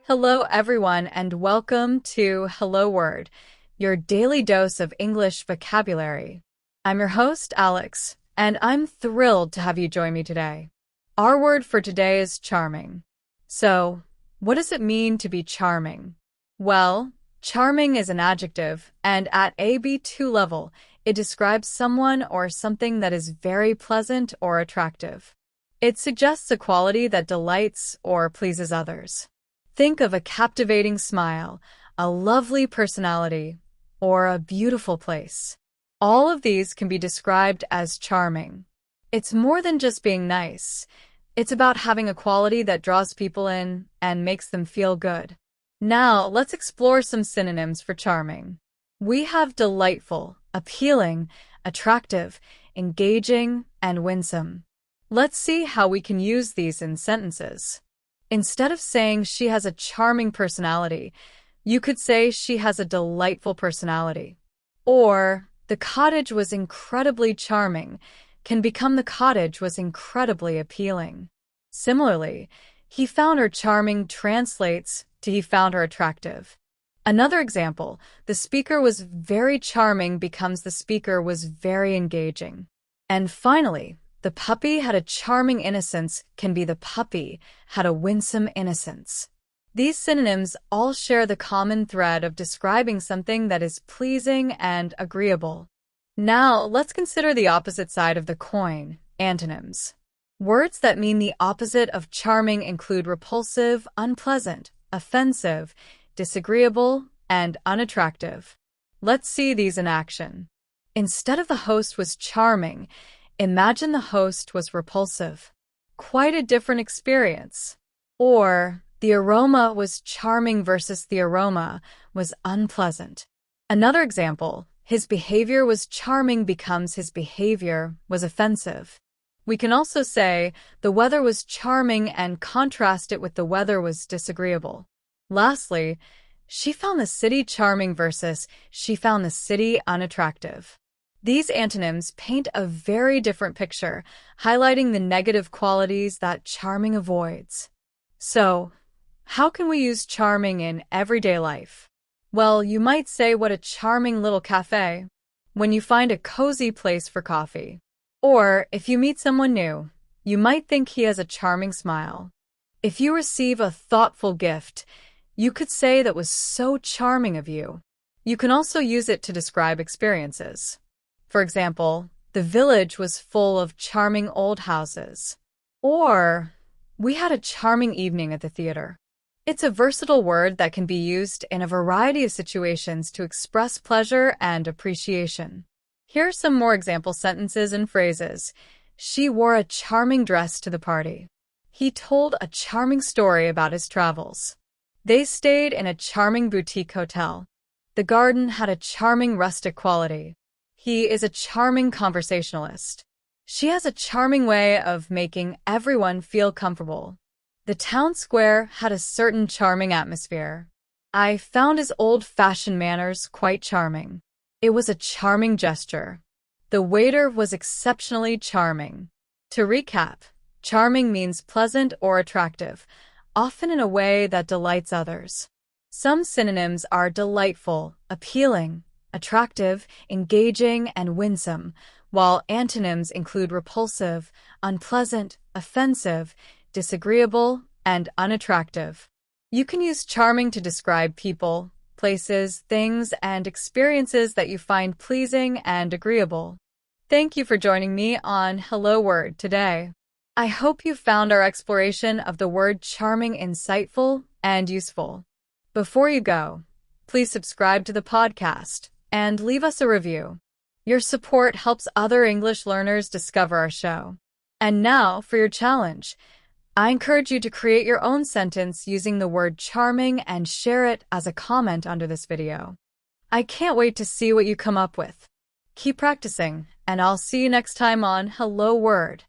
Hello, everyone, and welcome to Hello Word, your daily dose of English vocabulary. I'm your host, Alex, and I'm thrilled to have you join me today. Our word for today is charming. So, what does it mean to be charming? Well, charming is an adjective, and at a B2 level, it describes someone or something that is very pleasant or attractive. It suggests a quality that delights or pleases others. Think of a captivating smile, a lovely personality, or a beautiful place. All of these can be described as charming. It's more than just being nice. It's about having a quality that draws people in and makes them feel good. Now, let's explore some synonyms for charming. We have delightful, appealing, attractive, engaging, and winsome. Let's see how we can use these in sentences. Instead of saying she has a charming personality, you could say she has a delightful personality. Or, the cottage was incredibly charming can become the cottage was incredibly appealing. Similarly, he found her charming translates to he found her attractive. Another example, the speaker was very charming becomes the speaker was very engaging. And finally, the puppy had a charming innocence can be the puppy had a winsome innocence. These synonyms all share the common thread of describing something that is pleasing and agreeable. Now, let's consider the opposite side of the coin, antonyms. Words that mean the opposite of charming include repulsive, unpleasant, offensive, disagreeable, and unattractive. Let's see these in action. Instead of the host was charming, imagine the host was repulsive. Quite a different experience. Or, the aroma was charming versus the aroma was unpleasant. Another example, his behavior was charming becomes his behavior was offensive. We can also say, the weather was charming and contrast it with the weather was disagreeable. Lastly, she found the city charming versus she found the city unattractive. These antonyms paint a very different picture, highlighting the negative qualities that charming avoids. So, how can we use charming in everyday life? Well, you might say what a charming little cafe when you find a cozy place for coffee. Or, if you meet someone new, you might think he has a charming smile. If you receive a thoughtful gift, you could say that was so charming of you. You can also use it to describe experiences. For example, the village was full of charming old houses. Or, we had a charming evening at the theater. It's a versatile word that can be used in a variety of situations to express pleasure and appreciation. Here are some more example sentences and phrases. She wore a charming dress to the party. He told a charming story about his travels. They stayed in a charming boutique hotel. The garden had a charming rustic quality. He is a charming conversationalist. She has a charming way of making everyone feel comfortable. The town square had a certain charming atmosphere. I found his old-fashioned manners quite charming. It was a charming gesture. The waiter was exceptionally charming. To recap, charming means pleasant or attractive, often in a way that delights others. Some synonyms are delightful, appealing, attractive, engaging, and winsome, while antonyms include repulsive, unpleasant, offensive, disagreeable, and unattractive. You can use charming to describe people, places, things, and experiences that you find pleasing and agreeable. Thank you for joining me on Hello Word today. I hope you found our exploration of the word charming insightful and useful. Before you go, please subscribe to the podcast and leave us a review. Your support helps other English learners discover our show. And now for your challenge. I encourage you to create your own sentence using the word charming and share it as a comment under this video. I can't wait to see what you come up with. Keep practicing, and I'll see you next time on Hello Word.